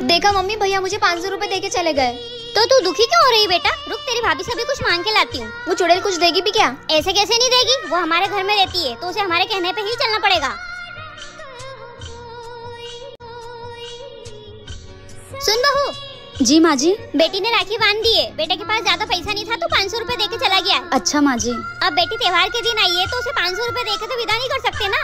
देखा मम्मी, भैया मुझे 500 रुपए दे के चले गए। तो तू दुखी क्यों हो रही बेटा? रुक, तेरी भाभी से भी कुछ मांग के लाती हूँ। वो चुड़ैल कुछ देगी भी क्या? ऐसे कैसे नहीं देगी, वो हमारे घर में रहती है तो उसे हमारे कहने पे ही चलना पड़ेगा। सुन बहू। जी माँ जी। बेटी ने राखी बांध दी है। बेटे के पास ज्यादा पैसा नहीं था तो 500 रुपए दे के चला गया। अच्छा माँ जी। अब बेटी त्योहार के दिन आई है तो उसे 500 रुपए दे के तो विदा नहीं कर सकते ना।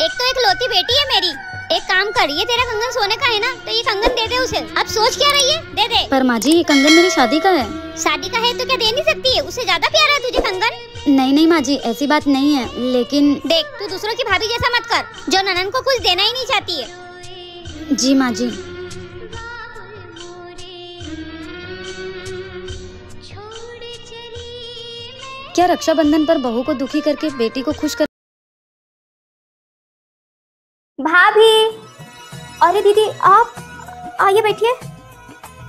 एक तो एक लौती बेटी है मेरी। एक काम कर, ये तेरा कंगन सोने का है ना, तो ये कंगन दे दे उसे। अब सोच क्या रही है? दे दे। पर माँ जी, ये कंगन मेरी शादी का है। शादी का है तो क्या दे नहीं सकती है? उससे ज्यादा प्यारा है तुझे कंगन। नहीं नहीं माँ जी, ऐसी बात नहीं है, लेकिन देख, तू दूसरों की भाभी जैसा मत कर जो ननन को कुछ देना ही नहीं चाहती है। जी माँ जी। क्या रक्षाबंधन पर बहू को दुखी करके बेटी को खुश कर। भाभी, अरे दीदी आप आइए बैठिए।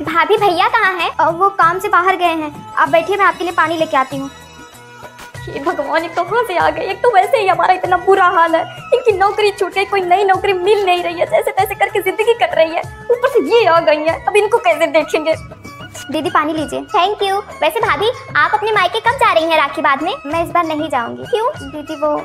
भाभी भैया कहाँ हैं? वो काम से बाहर गए हैं। आप बैठिए, मैं आपके लिए पानी लेके आती हूँ। ये भगवान, ये कहाँ से आ गए? एक तो वैसे ही हमारा इतना बुरा हाल है, इनकी नौकरी छूट गई, कोई नई नौकरी मिल नहीं रही है, जैसे तैसे करके जिंदगी कट रही है, ऊपर से ये आ गई है। अब इनको कैसे देखेंगे? दीदी पानी लीजिए। Thank you. वैसे भाभी, आप अपने मायके कब जा रही हैं राखी बाद में? मैं इस बार नहीं जाऊंगी। क्यों? दीदी वो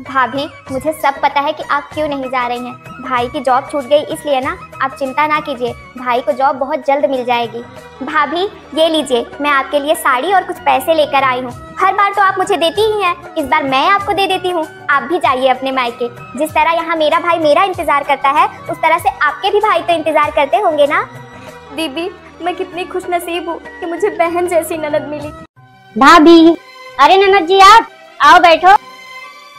भाभी, मुझे सब पता है कि आप क्यों नहीं जा रही हैं। भाई की जॉब छूट गई इसलिए ना। आप चिंता ना कीजिए, भाई को जॉब बहुत जल्द मिल जाएगी। भाभी ये लीजिए, मैं आपके लिए साड़ी और कुछ पैसे लेकर आई हूँ। हर बार तो आप मुझे देती ही हैं, इस बार मैं आपको दे देती हूँ। आप भी जाइए अपने मायके। जिस तरह यहाँ मेरा भाई मेरा इंतजार करता है, उस तरह से आपके भी भाई तो इंतजार करते होंगे ना। दीदी, मैं कितनी खुश नसीब हूँ कि मुझे बहन जैसी ननद मिली। भाभी, अरे ननद जी आप आओ, बैठो।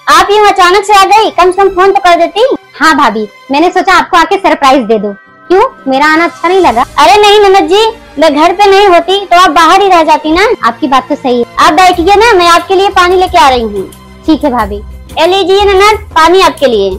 आप यूँ अचानक से आ गई, कम से कम फोन तो कर देती। हाँ भाभी, मैंने सोचा आपको आके सरप्राइज दे दूं। क्यों, मेरा आना अच्छा नहीं लगा? अरे नहीं ननद जी, मैं घर पे नहीं होती तो आप बाहर ही रह जाती ना। आपकी बात तो सही है। आप बैठिए ना, मैं आपके लिए पानी लेके आ रही हूँ। ठीक है भाभी। ए लीजिए ननद, पानी आपके लिए।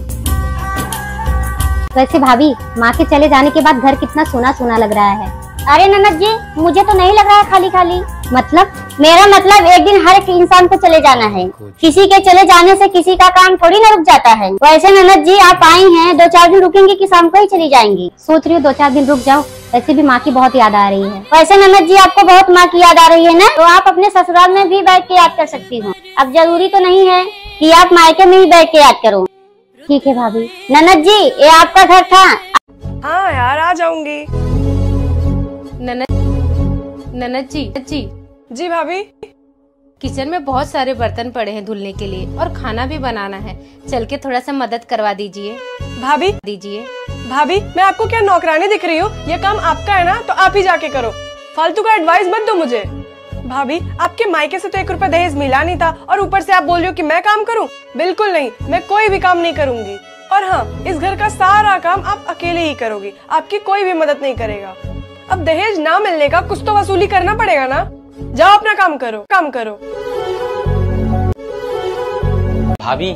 वैसे भाभी, माँ के चले जाने के बाद घर कितना सोना सोना लग रहा है। अरे ननद जी, मुझे तो नहीं लग रहा है खाली खाली। मतलब? मेरा मतलब एक दिन हर एक इंसान को चले जाना है। किसी के चले जाने से किसी का काम थोड़ी ना रुक जाता है। वैसे ननद जी, आप आई हैं, 2-4 दिन रुकेंगी कि शाम को ही चली जाएंगी? सोच रही हूँ 2-4 दिन रुक जाओ। वैसे भी माँ की बहुत याद आ रही है। वैसे ननद जी, आपको बहुत माँ की याद आ रही है ना, तो आप अपने ससुराल में भी बैठ के याद कर सकती हो। अब जरूरी तो नहीं है कि आप मायके में ही बैठ के याद करो। ठीक है भाभी। ननद जी, ये आपका घर था? हाँ यार, आ जाऊंगी। ननद जी। जी भाभी। किचन में बहुत सारे बर्तन पड़े हैं धुलने के लिए और खाना भी बनाना है। चल के थोड़ा सा मदद करवा दीजिए। भाभी, मैं आपको क्या नौकरानी दिख रही हूँ? ये काम आपका है ना, तो आप ही जाके करो। फालतू का एडवाइस मत दो मुझे। भाभी, आपके मायके से तो 1 रुपया दहेज मिला नहीं था और ऊपर से आप बोल रही हो कि मैं काम करूँ? बिल्कुल नहीं, मैं कोई भी काम नहीं करूँगी। और हाँ, इस घर का सारा काम आप अकेले ही करोगी, आपकी कोई भी मदद नहीं करेगा। अब दहेज ना मिलने का कुछ तो वसूली करना पड़ेगा ना। जाओ अपना काम करो। भाभी।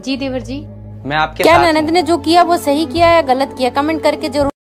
जी देवर जी। मैं आपके क्या साथ ननद ने जो किया वो सही किया या गलत किया, कमेंट करके जरूर